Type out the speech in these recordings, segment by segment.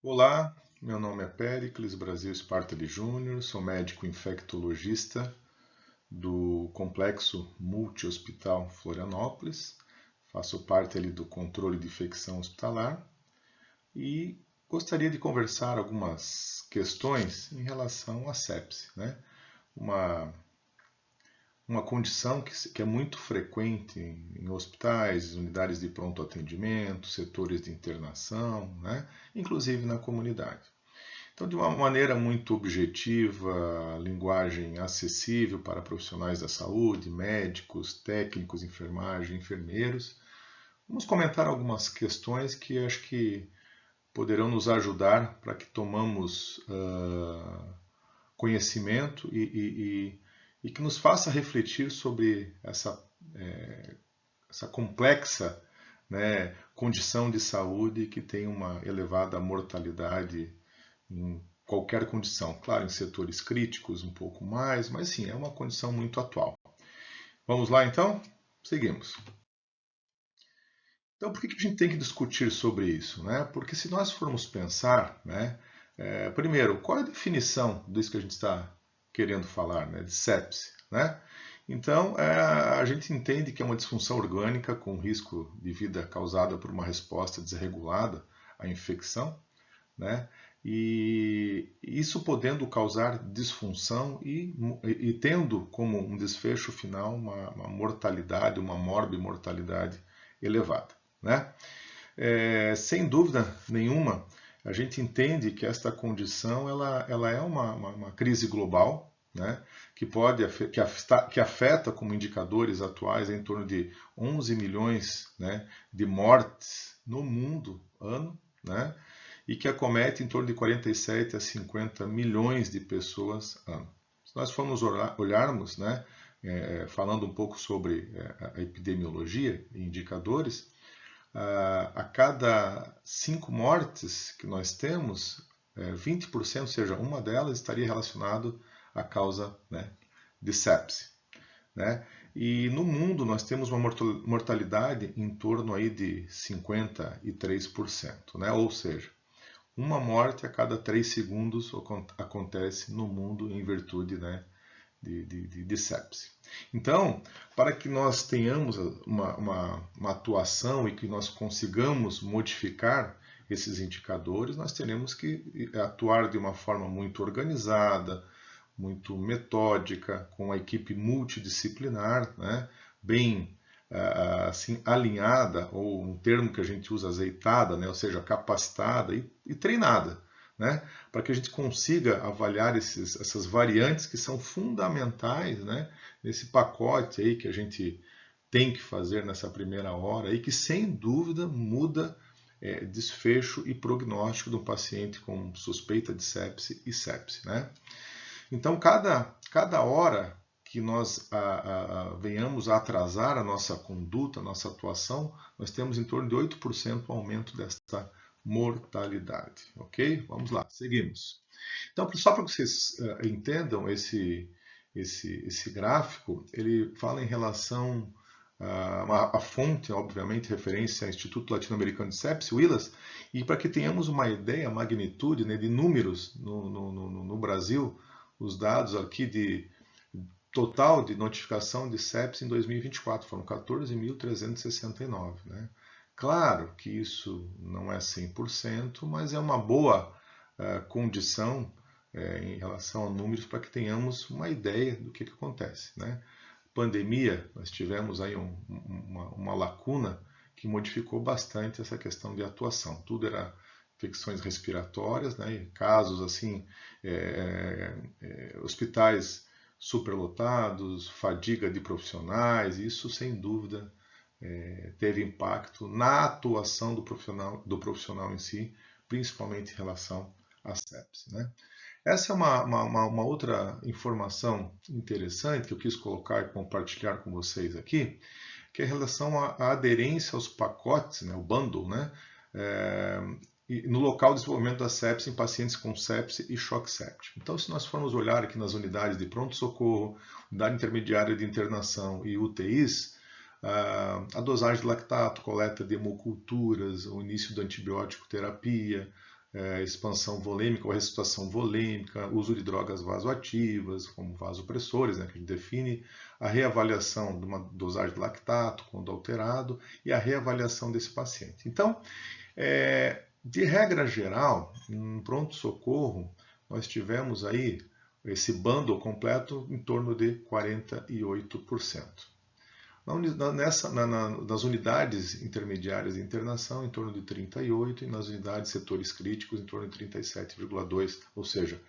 Olá, meu nome é Péricles Brasil Spartali Júnior, sou médico infectologista do Complexo Multi-Hospital Florianópolis, faço parte ali do controle de infecção hospitalar e gostaria de conversar algumas questões em relação à sepse, né? Uma, uma condição que é muito frequente em hospitais, unidades de pronto atendimento, setores de internação, né? Inclusive na comunidade. Então, de uma maneira muito objetiva, linguagem acessível para profissionais da saúde, médicos, técnicos, enfermagem, enfermeiros, vamos comentar algumas questões que acho que poderão nos ajudar para que tomamos conhecimento e que nos faça refletir sobre essa complexa, né, condição de saúde que tem uma elevada mortalidade em qualquer condição. Claro, em setores críticos um pouco mais, mas sim, é uma condição muito atual. Vamos lá então? Seguimos. Então, por que a gente tem que discutir sobre isso? Né? Porque se nós formos pensar, né, primeiro, qual é a definição disso que a gente está querendo falar, né, de sepse? Né? Então, a gente entende que é uma disfunção orgânica com risco de vida causada por uma resposta desregulada à infecção, né? E isso podendo causar disfunção e tendo como um desfecho final uma mortalidade, uma morbimortalidade elevada, né? Sem dúvida nenhuma, a gente entende que esta condição ela é uma crise global, né? Que afeta como indicadores atuais em torno de 11 milhões, né, de mortes no mundo ano, né? E que acomete em torno de 47 a 50 milhões de pessoas ano. Se nós formos olharmos, né, falando um pouco sobre a epidemiologia e indicadores, a cada 5 mortes que nós temos, 20%, ou seja, uma delas estaria relacionado à causa, né, de sepse. Né? E no mundo nós temos uma mortalidade em torno aí de 53%, né? Ou seja, uma morte a cada 3 segundos acontece no mundo em virtude, né, de sepse. Então, para que nós tenhamos uma atuação e que nós consigamos modificar esses indicadores, nós teremos que atuar de uma forma muito organizada, muito metódica, com uma equipe multidisciplinar, né, bem assim alinhada, ou um termo que a gente usa, azeitada, né, ou seja, capacitada e treinada, né, para que a gente consiga avaliar essas variantes que são fundamentais, né, nesse pacote aí que a gente tem que fazer nessa primeira hora e que sem dúvida muda desfecho e prognóstico de um paciente com suspeita de sepse e sepse, né? Então, cada hora que nós venhamos a atrasar a nossa conduta, a nossa atuação, nós temos em torno de 8% aumento desta mortalidade. Ok? Vamos lá, seguimos. Então, só para que vocês entendam esse gráfico, ele fala em relação a fonte, obviamente, referência ao Instituto Latino-Americano de Sepsis, o ILAS, e para que tenhamos uma ideia, a magnitude, né, de números no Brasil, os dados aqui de total de notificação de sepsis em 2024 foram 14.369, né? Claro que isso não é 100%, mas é uma boa condição em relação a números para que tenhamos uma ideia do que acontece, né? Pandemia, nós tivemos aí uma lacuna que modificou bastante essa questão de atuação. Tudo era infecções respiratórias, né? Casos assim, hospitais superlotados, fadiga de profissionais, isso sem dúvida teve impacto na atuação do profissional em si, principalmente em relação à sepse, né? Essa é uma outra informação interessante que eu quis colocar e compartilhar com vocês aqui, que é em relação à aderência aos pacotes, né, o bundle, né, no local de desenvolvimento da sepse em pacientes com sepse e choque séptico. Então, se nós formos olhar aqui nas unidades de pronto-socorro, unidade intermediária de internação e UTIs, a dosagem de lactato, coleta de hemoculturas, o início da antibiótico terapia, expansão volêmica ou ressuscitação volêmica, uso de drogas vasoativas, como vasopressores, né, que a gente define, a reavaliação de uma dosagem de lactato quando alterado e a reavaliação desse paciente. Então, de regra geral, em pronto-socorro, nós tivemos aí esse bundle completo em torno de 48%. Nas unidades intermediárias de internação, em torno de 38%, e nas unidades setores críticos, em torno de 37,2%. Ou seja,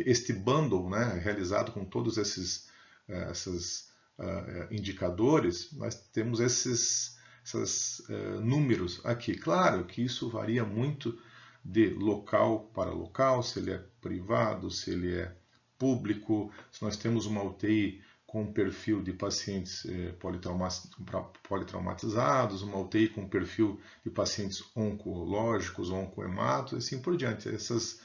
este bundle, né, realizado com todos esses indicadores, nós temos esses números aqui. Claro que isso varia muito de local para local, se ele é privado, se ele é público, se nós temos uma UTI com perfil de pacientes politraumatizados, uma UTI com perfil de pacientes oncológicos, oncohematos, e assim por diante. Esses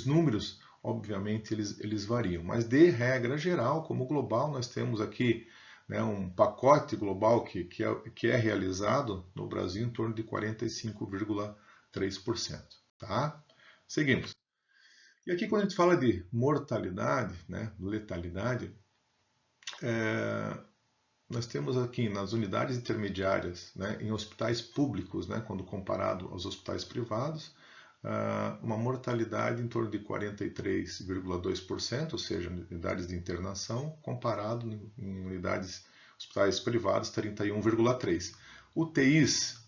números, obviamente, eles variam. Mas, de regra geral, como global, nós temos aqui, né, um pacote global que é realizado no Brasil em torno de 45,3%. Tá? Seguimos. E aqui, quando a gente fala de mortalidade, né, letalidade, nós temos aqui nas unidades intermediárias, né, em hospitais públicos, né, quando comparado aos hospitais privados, uma mortalidade em torno de 43,2%, ou seja, unidades de internação, comparado em hospitais privados, 31,3%. UTIs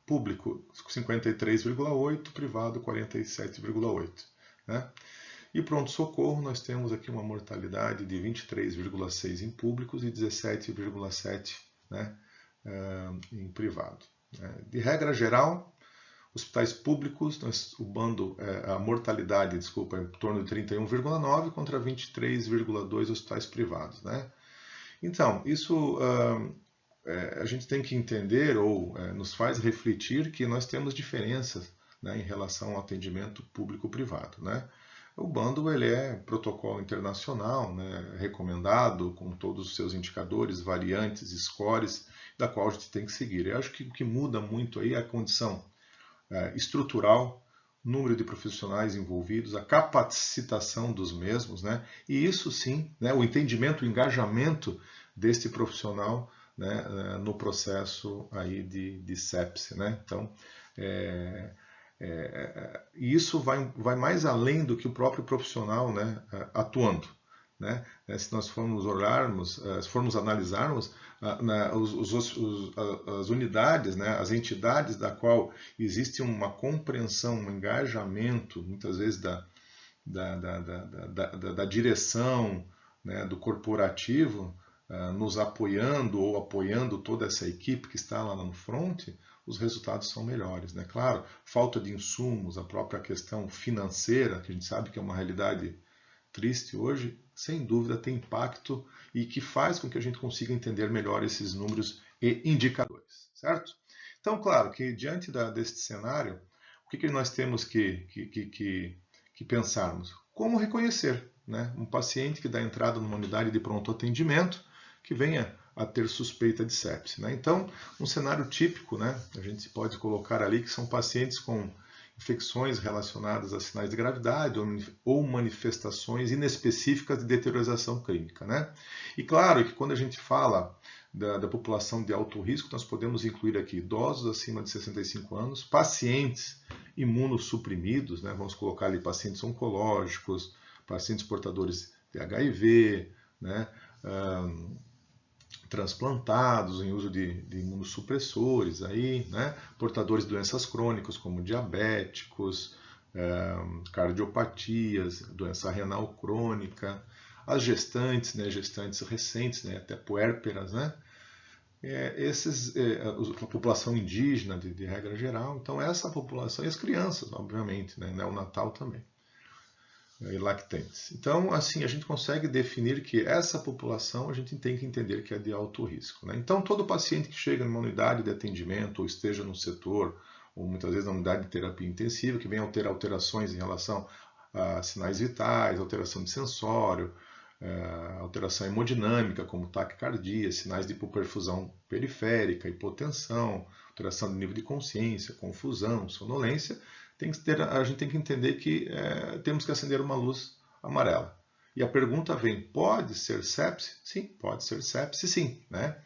público 53,8%, privado 47,8%. Né? E pronto-socorro, nós temos aqui uma mortalidade de 23,6% em públicos e 17,7%, né, em privado. De regra geral, hospitais públicos, a mortalidade, é em torno de 31,9% contra 23,2% hospitais privados. Né? Então, isso a gente tem que entender ou nos faz refletir que nós temos diferenças, né, em relação ao atendimento público-privado. Né? O bundle ele é protocolo internacional, né, recomendado com todos os seus indicadores, variantes, scores, da qual a gente tem que seguir. Eu acho que o que muda muito aí é a condição estrutural, número de profissionais envolvidos, a capacitação dos mesmos, né, e isso sim, né, o entendimento, o engajamento deste profissional, né, no processo aí de sepse. Né? Então, e isso vai mais além do que o próprio profissional, né, atuando. Né? Se nós formos se formos analisarmos as unidades, né, as entidades da qual existe uma compreensão, um engajamento, muitas vezes da direção, né, do corporativo, nos apoiando ou apoiando toda essa equipe que está lá no front, os resultados são melhores. Né? Claro, falta de insumos, a própria questão financeira, que a gente sabe que é uma realidade triste hoje, sem dúvida tem impacto e que faz com que a gente consiga entender melhor esses números e indicadores. Certo? Então, claro que diante deste cenário, o que nós temos que pensarmos? Como reconhecer, né, um paciente que dá entrada numa unidade de pronto atendimento que venha a ter suspeita de sepse. Né? Então, um cenário típico, né, a gente pode colocar ali que são pacientes com infecções relacionadas a sinais de gravidade ou manifestações inespecíficas de deteriorização clínica. Né? E claro que quando a gente fala da população de alto risco, nós podemos incluir aqui idosos acima de 65 anos, pacientes imunossuprimidos, né? Vamos colocar ali pacientes oncológicos, pacientes portadores de HIV, né? Transplantados em uso de imunossupressores, aí, né? Portadores de doenças crônicas como diabéticos, cardiopatias, doença renal crônica, as gestantes, né? Gestantes recentes, né? Até puérperas, né? A população indígena, de regra geral, então essa população, e as crianças, obviamente, né? Neonatal também. E lactentes. Então, assim, a gente consegue definir que essa população a gente tem que entender que é de alto risco. Né? Então, todo paciente que chega numa unidade de atendimento, ou esteja no setor, ou muitas vezes na unidade de terapia intensiva, que venha ter alterações em relação a sinais vitais, alteração de sensório, alteração hemodinâmica, como taquicardia, sinais de hipoperfusão periférica, hipotensão, alteração do nível de consciência, confusão, sonolência, a gente tem que entender que temos que acender uma luz amarela. E a pergunta vem, pode ser sepse? Sim, pode ser sepse, sim, né?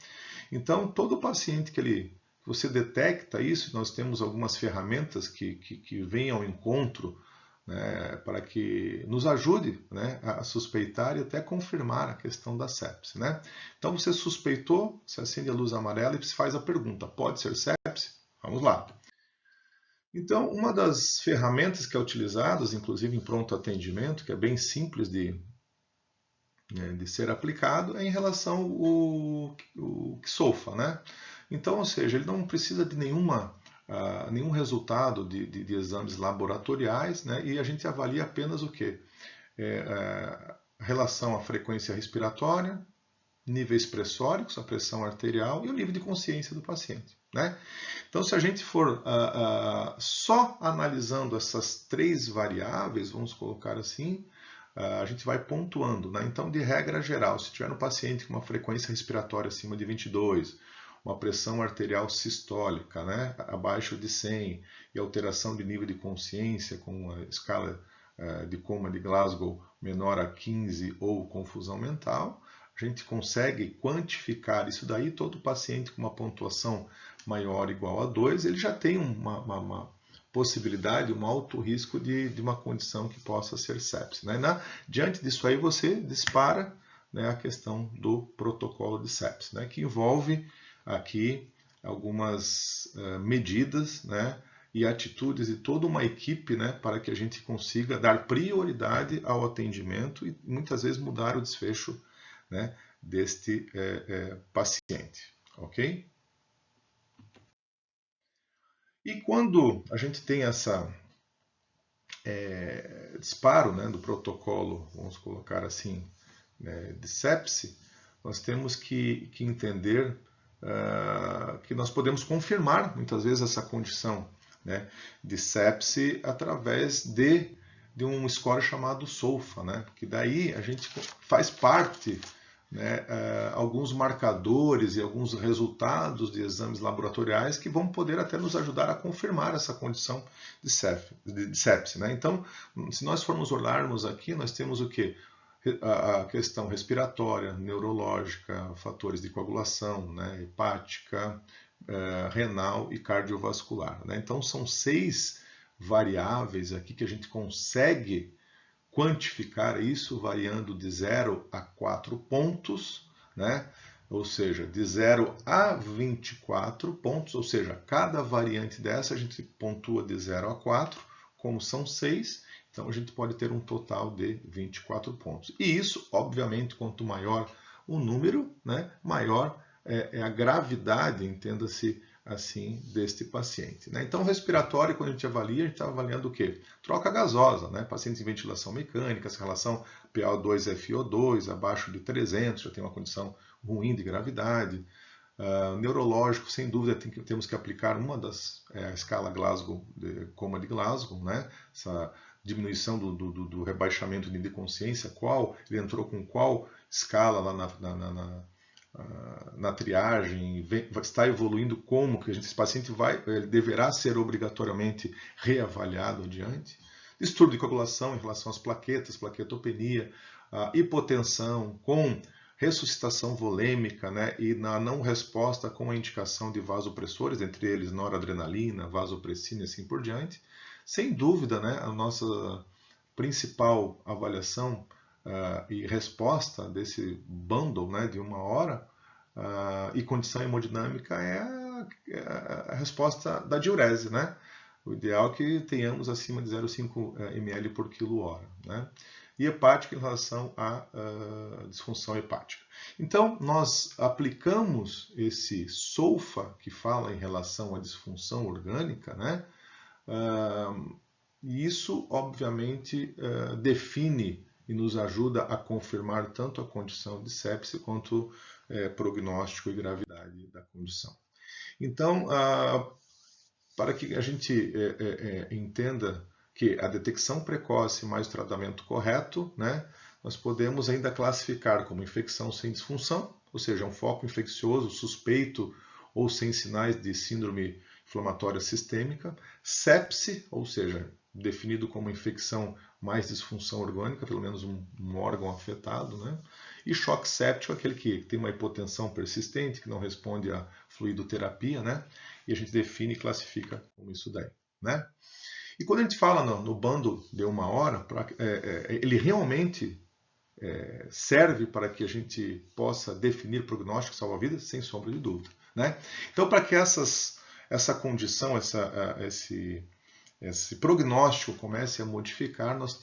Então, todo paciente que você detecta isso, nós temos algumas ferramentas que vêm ao encontro, né, para que nos ajude, né, a suspeitar e até confirmar a questão da sepse, né? Então, você suspeitou, você acende a luz amarela e se faz a pergunta, pode ser sepse? Vamos lá. Então, uma das ferramentas que é utilizada, inclusive em pronto atendimento, que é bem simples de ser aplicado, é em relação ao Ksolfa, né? Então, ou seja, ele não precisa de nenhum resultado de exames laboratoriais, né? E a gente avalia apenas o quê? Relação à frequência respiratória, níveis pressóricos, a pressão arterial e o nível de consciência do paciente, né? Então, se a gente for só analisando essas 3 variáveis, vamos colocar assim, a gente vai pontuando, né? Então, de regra geral, se tiver um paciente com uma frequência respiratória acima de 22, uma pressão arterial sistólica, né, abaixo de 100 e alteração de nível de consciência com a escala de coma de Glasgow menor a 15 ou confusão mental, a gente consegue quantificar isso daí. Todo paciente com uma pontuação maior ou igual a 2, ele já tem uma possibilidade, um alto risco de uma condição que possa ser sepse, né? Diante disso aí, você dispara, né, a questão do protocolo de sepse, né, que envolve aqui algumas medidas, né, e atitudes de toda uma equipe, né, para que a gente consiga dar prioridade ao atendimento e muitas vezes mudar o desfecho, né, deste paciente, ok? E quando a gente tem essa disparo, né, do protocolo, vamos colocar assim, né, de sepse, nós temos que entender que nós podemos confirmar muitas vezes essa condição, né, de sepse através de um score chamado SOFA, né, porque daí a gente faz parte, né, alguns marcadores e alguns resultados de exames laboratoriais que vão poder até nos ajudar a confirmar essa condição de sepse, né? Então, se nós formos olharmos aqui, nós temos o quê? A questão respiratória, neurológica, fatores de coagulação, né, hepática, renal e cardiovascular, né? Então, são 6 variáveis aqui que a gente consegue quantificar isso variando de 0 a 4 pontos, né? Ou seja, de 0 a 24 pontos, ou seja, cada variante dessa a gente pontua de 0 a 4, como são 6, então a gente pode ter um total de 24 pontos. E isso, obviamente, quanto maior o número, né, maior é a gravidade, entenda-se assim, deste paciente, né? Então, o respiratório, quando a gente avalia, a gente está avaliando o quê? Troca gasosa, né? Pacientes em ventilação mecânica, essa relação PaO2-FiO2 abaixo de 300, já tem uma condição ruim de gravidade. Neurológico, sem dúvida, temos que aplicar uma das, a escala Glasgow, coma de Glasgow, né? Essa diminuição do rebaixamento de consciência, ele entrou com qual escala lá na triagem, está evoluindo como que esse paciente ele deverá ser obrigatoriamente reavaliado adiante. Distúrbio de coagulação em relação às plaquetas, plaquetopenia, hipotensão com ressuscitação volêmica, né, e na não resposta com a indicação de vasopressores, entre eles noradrenalina, vasopressina e assim por diante. Sem dúvida, né, a nossa principal avaliação e resposta desse bundle, né, de 1 hora e condição hemodinâmica é a resposta da diurese, né? O ideal é que tenhamos acima de 0,5 ml por quilo-hora, né? E hepática em relação à disfunção hepática. Então, nós aplicamos esse SOFA, que fala em relação à disfunção orgânica, né? E isso, obviamente, define e nos ajuda a confirmar tanto a condição de sepse quanto prognóstico e gravidade da condição. Então, para que a gente entenda que a detecção precoce mais o tratamento correto, né, nós podemos ainda classificar como infecção sem disfunção, ou seja, um foco infeccioso suspeito ou sem sinais de síndrome inflamatória sistêmica, sepse, ou seja, definido como infecção mais disfunção orgânica, pelo menos um órgão afetado, né? E choque séptico, aquele que tem uma hipotensão persistente, que não responde à fluidoterapia, né? E a gente define e classifica como isso daí, né? E quando a gente fala no bando de 1 hora, ele realmente serve para que a gente possa definir prognóstico salva-vidas, sem sombra de dúvida, né? Então, para que essa condição, esse prognóstico comece a modificar, nós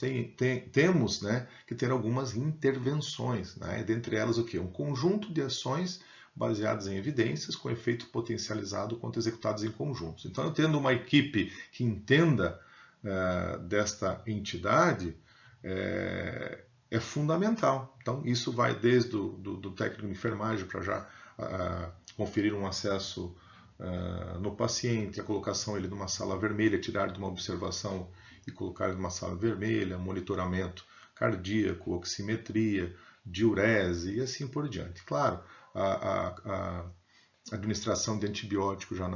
temos, né, que ter algumas intervenções, né? Dentre elas o quê? Um conjunto de ações baseadas em evidências com efeito potencializado quando executadas em conjuntos. Então, eu tendo uma equipe que entenda desta entidade, é fundamental. Então, isso vai desde do técnico de enfermagem para já conferir um acesso no paciente, a colocação ele numa sala vermelha, tirar de uma observação e colocar ele numa sala vermelha, monitoramento cardíaco, oximetria, diurese e assim por diante. Claro, a administração de antibiótico já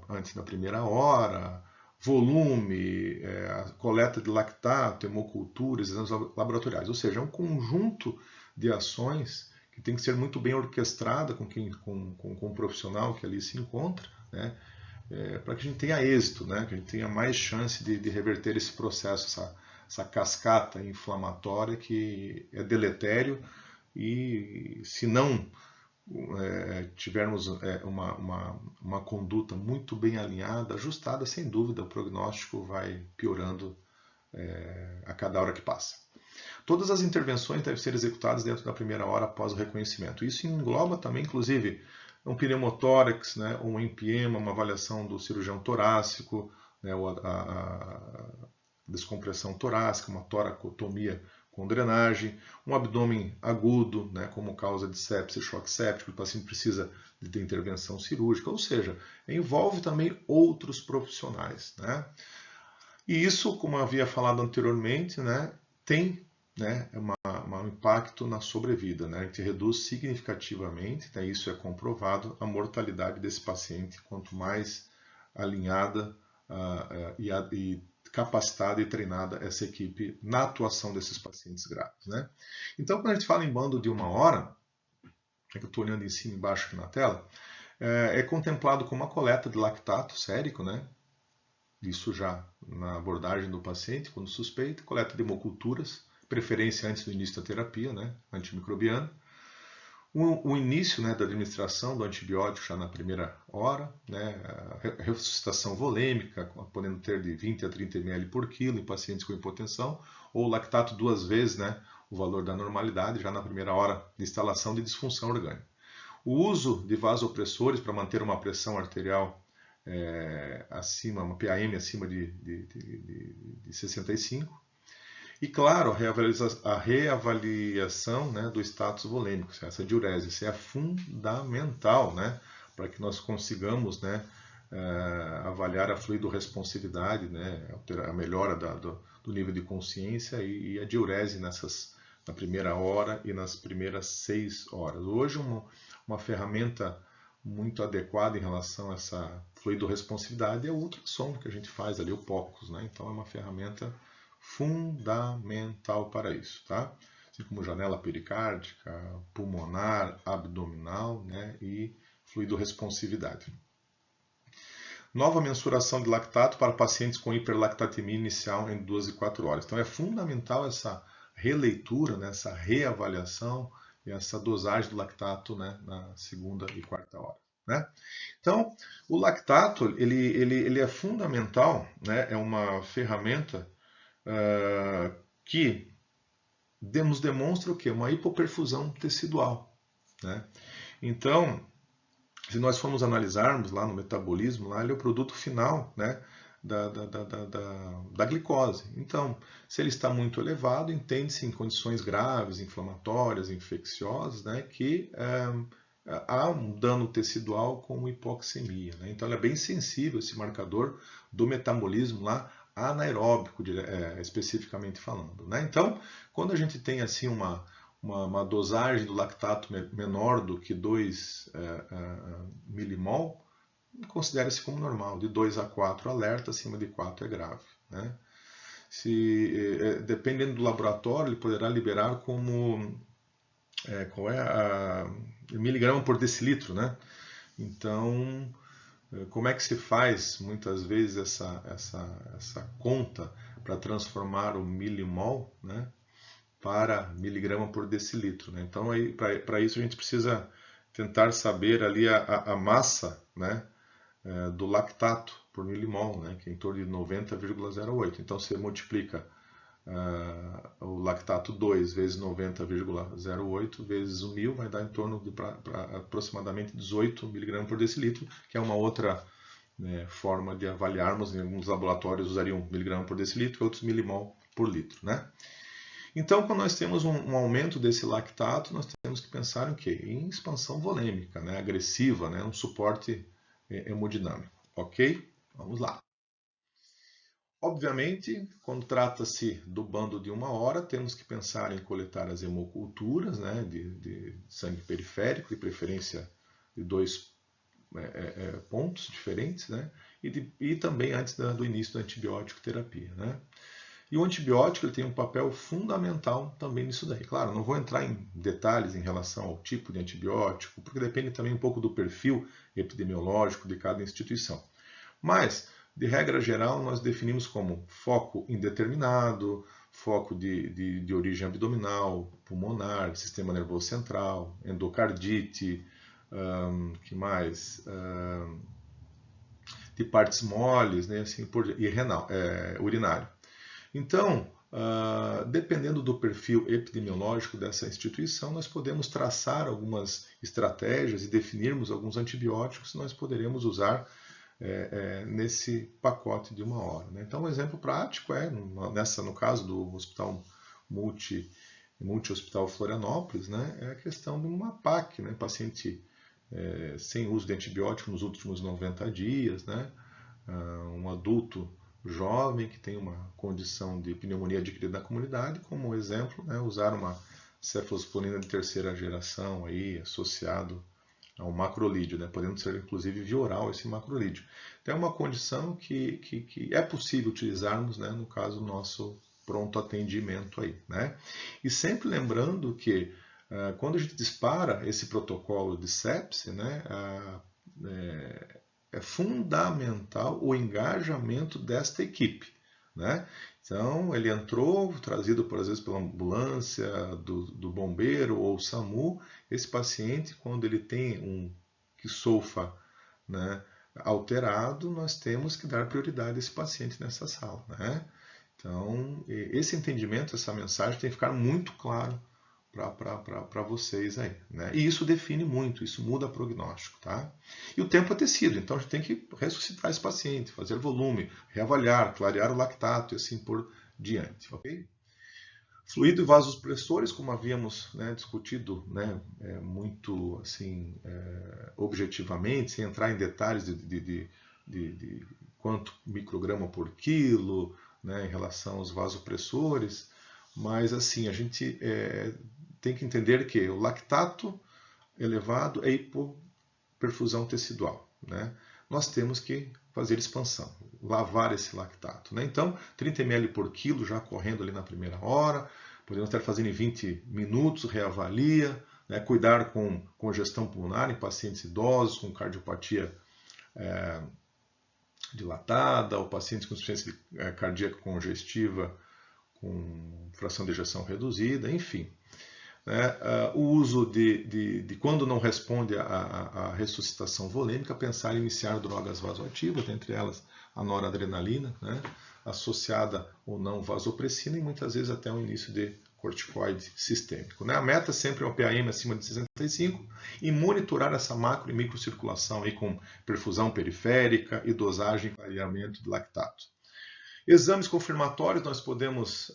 antes da primeira hora, volume, a coleta de lactato, hemoculturas, exames laboratoriais. Ou seja, é um conjunto de ações que tem que ser muito bem orquestrada com o profissional que ali se encontra, né? Para que a gente tenha êxito, né? Que a gente tenha mais chance de reverter esse processo, essa cascata inflamatória que é deletério e se não tivermos uma conduta muito bem alinhada, ajustada, sem dúvida, o prognóstico vai piorando a cada hora que passa. Todas as intervenções devem ser executadas dentro da primeira hora após o reconhecimento. Isso engloba também, inclusive, um pneumotórax, né, um empiema, uma avaliação do cirurgião torácico, né, a descompressão torácica, uma toracotomia com drenagem, um abdômen agudo, né, como causa de sepse, choque séptico, o paciente precisa de intervenção cirúrgica, ou seja, envolve também outros profissionais, né? E isso, como eu havia falado anteriormente, né, tem, né, um impacto na sobrevida, né? A gente reduz significativamente, né, isso é comprovado, a mortalidade desse paciente, quanto mais alinhada e capacitada e treinada essa equipe na atuação desses pacientes graves, né? Então, quando a gente fala em bando de 1 hora, que eu estou olhando em cima e embaixo aqui na tela, é contemplado como uma coleta de lactato sérico, né? Isso já na abordagem do paciente, quando suspeita, coleta de hemoculturas, preferência antes do início da terapia, né? Antimicrobiana. O início, né, da administração do antibiótico já na primeira hora, né, a ressuscitação volêmica, podendo ter de 20 a 30 ml por quilo em pacientes com hipotensão, ou lactato 2 vezes, né, o valor da normalidade já na primeira hora de instalação de disfunção orgânica. O uso de vasopressores para manter uma pressão arterial acima, uma PAM acima de 65. E, claro, a reavaliação, né, do status volêmico, essa diurese, isso é fundamental, né, para que nós consigamos, né, avaliar a fluidorresponsividade, né, a melhora do nível de consciência e a diurese na primeira hora e nas primeiras 6 horas. Hoje, uma ferramenta muito adequada em relação a essa fluidorresponsividade é o ultrassom que a gente faz ali, o POCUS, né, então é uma ferramenta fundamental para isso, tá? Assim como janela pericárdica, pulmonar, abdominal, né, e fluidorresponsividade. Nova mensuração de lactato para pacientes com hiperlactatemia inicial em 2 e 4 horas. Então é fundamental essa releitura, né, essa reavaliação e essa dosagem do lactato, né, na 2ª e 4ª hora, né? Então, o lactato ele é fundamental, né, é uma ferramenta que nos demonstra o quê? Uma hipoperfusão tecidual, né? Então, se nós formos analisarmos lá no metabolismo, lá ele é o produto final, né, da glicose. Então, se ele está muito elevado, entende-se em condições graves, inflamatórias, infecciosas, né, que há um dano tecidual como hipoxemia, né? Então, ele é bem sensível, esse marcador do metabolismo lá, anaeróbico, especificamente falando, né? Então, quando a gente tem assim uma dosagem do lactato menor do que 2 milimol, considera-se como normal. De 2 a 4 alerta, acima de 4 é grave, né? Dependendo do laboratório, ele poderá liberar como qual é a miligrama por decilitro, né? Então, como é que se faz muitas vezes essa conta para transformar o milimol, né, para miligrama por decilitro, né? Então, para isso a gente precisa tentar saber ali a massa, né, do lactato por milimol, né, que é em torno de 90,08. Então, você multiplica o lactato 2 vezes 90,08 vezes o 1000 vai dar em torno de aproximadamente 18 mg por decilitro, que é uma outra forma de avaliarmos. Em alguns laboratórios usariam miligrama por decilitro, outros milimol por litro, né? Então, quando nós temos um aumento desse lactato, nós temos que pensar em quê? Em expansão volêmica, né? Agressiva, né? Um suporte hemodinâmico, ok? Vamos lá. Obviamente, quando trata-se do bando de 1 hora, temos que pensar em coletar as hemoculturas, né, de sangue periférico, de preferência de 2 pontos diferentes, né, e também antes do início da antibiótico terapia, né. E o antibiótico ele tem um papel fundamental também nisso daí. Claro, não vou entrar em detalhes em relação ao tipo de antibiótico, porque depende também um pouco do perfil epidemiológico de cada instituição. Mas, de regra geral, nós definimos como foco indeterminado, foco de origem abdominal, pulmonar, sistema nervoso central, endocardite, que mais? De partes moles, né, assim, e renal, urinário. Então, dependendo do perfil epidemiológico dessa instituição, nós podemos traçar algumas estratégias e definirmos alguns antibióticos que nós poderemos usar nesse pacote de 1 hora, né? Então, um exemplo prático no caso do Hospital Multi-Hospital Florianópolis, né, é a questão de uma PAC, né, paciente sem uso de antibiótico nos últimos 90 dias, né, um adulto jovem que tem uma condição de pneumonia adquirida na comunidade, como exemplo, né, usar uma cefalosporina de terceira geração aí, associado ao macrolídeo, né, podendo ser inclusive via oral esse macrolídeo. Então é uma condição que é possível utilizarmos, né, no caso do nosso pronto atendimento aí, né? E sempre lembrando que quando a gente dispara esse protocolo de sepse, né, é fundamental o engajamento desta equipe, né? Então, ele entrou, trazido, por vezes, pela ambulância, do bombeiro ou SAMU. Esse paciente, quando ele tem um QSOFA, né, alterado, nós temos que dar prioridade a esse paciente nessa sala, né? Então, esse entendimento, essa mensagem tem que ficar muito claro para vocês aí, né? E isso define muito, isso muda prognóstico, tá? E o tempo é tecido, então a gente tem que ressuscitar esse paciente, fazer volume, reavaliar, clarear o lactato e assim por diante, ok? Fluido e vasopressores, como havíamos, né, discutido, né, muito assim, objetivamente, sem entrar em detalhes de quanto micrograma por quilo, né, em relação aos vasopressores, mas assim, a gente tem que entender que o lactato elevado é hipoperfusão tecidual, né? Nós temos que fazer expansão, lavar esse lactato, né? Então, 30 ml por quilo já correndo ali na primeira hora, podemos estar fazendo em 20 minutos, reavalia, né? Cuidar com congestão pulmonar em pacientes idosos com cardiopatia dilatada, ou pacientes com insuficiência cardíaca congestiva com fração de ejeção reduzida, enfim. O uso de quando não responde à ressuscitação volêmica, pensar em iniciar drogas vasoativas, entre elas a noradrenalina, né, associada ou não vasopressina, e muitas vezes até o início de corticoide sistêmico, né? A meta sempre é o PAM acima de 65 e monitorar essa macro e microcirculação aí com perfusão periférica e dosagem e variamento de lactato. Exames confirmatórios nós podemos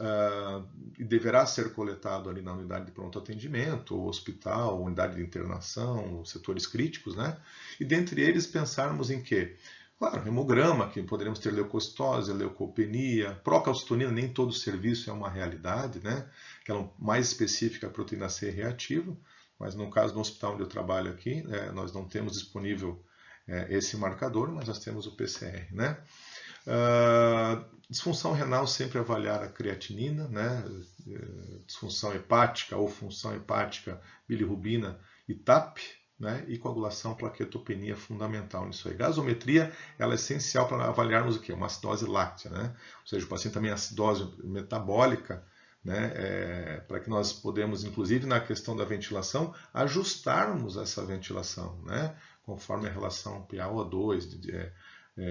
e deverá ser coletado ali na unidade de pronto atendimento, ou hospital, ou unidade de internação, setores críticos, né? E dentre eles pensarmos em que Claro, hemograma, que poderíamos ter leucocitose, leucopenia, procalcitonina, nem todo serviço é uma realidade, né? Aquela mais específica, a proteína C reativa, mas no caso do hospital onde eu trabalho aqui, nós não temos disponível esse marcador, mas nós temos o PCR, né? Disfunção renal, sempre avaliar a creatinina, né? Disfunção hepática ou função hepática, bilirrubina e TAP, né? E coagulação, plaquetopenia fundamental nisso aí. Gasometria, ela é essencial para avaliarmos o quê? Uma acidose láctea, né? Ou seja, o paciente também tem acidose metabólica, né? Para que nós podemos, inclusive na questão da ventilação, ajustarmos essa ventilação, né? Conforme a relação PaO2,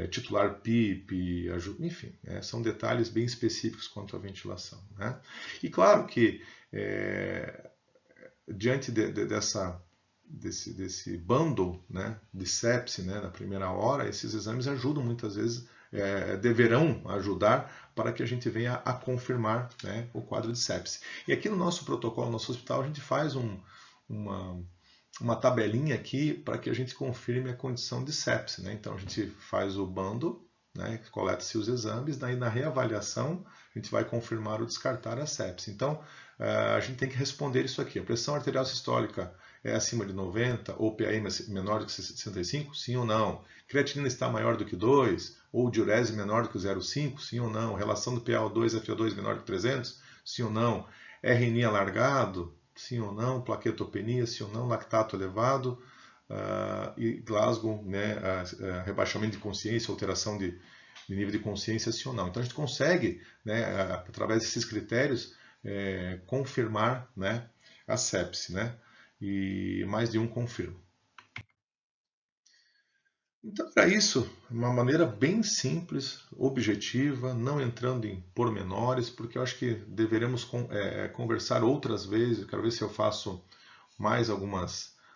titular PIP, enfim, são detalhes bem específicos quanto à ventilação, né? E claro que diante desse bundle, né, de sepse, né, na primeira hora, esses exames ajudam muitas vezes, deverão ajudar para que a gente venha a confirmar, né, o quadro de sepse. E aqui no nosso protocolo, no nosso hospital, a gente faz uma tabelinha aqui para que a gente confirme a condição de sepse, né? Então a gente faz o bundle, né, coleta-se os exames, daí na reavaliação a gente vai confirmar ou descartar a sepse. Então a gente tem que responder isso aqui. A pressão arterial sistólica é acima de 90 ou PAI menor do que 65? Sim ou não? Creatinina está maior do que 2 ou diurese menor do que 0,5? Sim ou não? Relação do PaO2 a FiO2 menor que 300? Sim ou não? RNI alargado? Sim ou não? Plaquetopenia? Sim ou não? Lactato elevado? E Glasgow, né, rebaixamento de consciência, alteração de nível de consciência, sim ou não. Então a gente consegue, né, através desses critérios, confirmar, né, a sepse, né, e mais de um confirma. Então era isso, uma maneira bem simples, objetiva, não entrando em pormenores, porque eu acho que deveremos conversar outras vezes. Eu quero ver se eu faço mais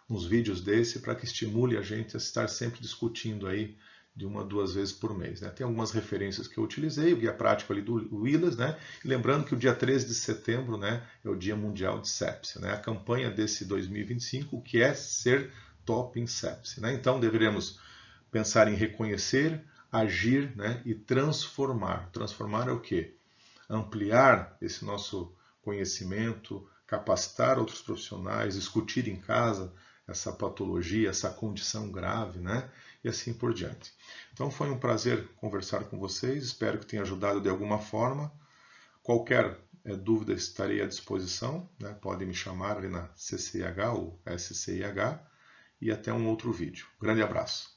uns vídeos desse para que estimule a gente a estar sempre discutindo aí de 1 a 2 vezes por mês, né? Tem algumas referências que eu utilizei, o guia prático ali do Willis, né? E lembrando que o dia 13 de setembro, né, é o Dia Mundial de Sepse, né? A campanha desse 2025, o que é ser top em sepse, né? Então deveremos pensar em reconhecer, agir, né, e transformar. Transformar é o quê? Ampliar esse nosso conhecimento, capacitar outros profissionais, discutir em casa essa patologia, essa condição grave, né? E assim por diante. Então foi um prazer conversar com vocês, espero que tenha ajudado de alguma forma. Qualquer dúvida estarei à disposição, né? Podem me chamar ali na CCIH ou SCIH e até um outro vídeo. Grande abraço.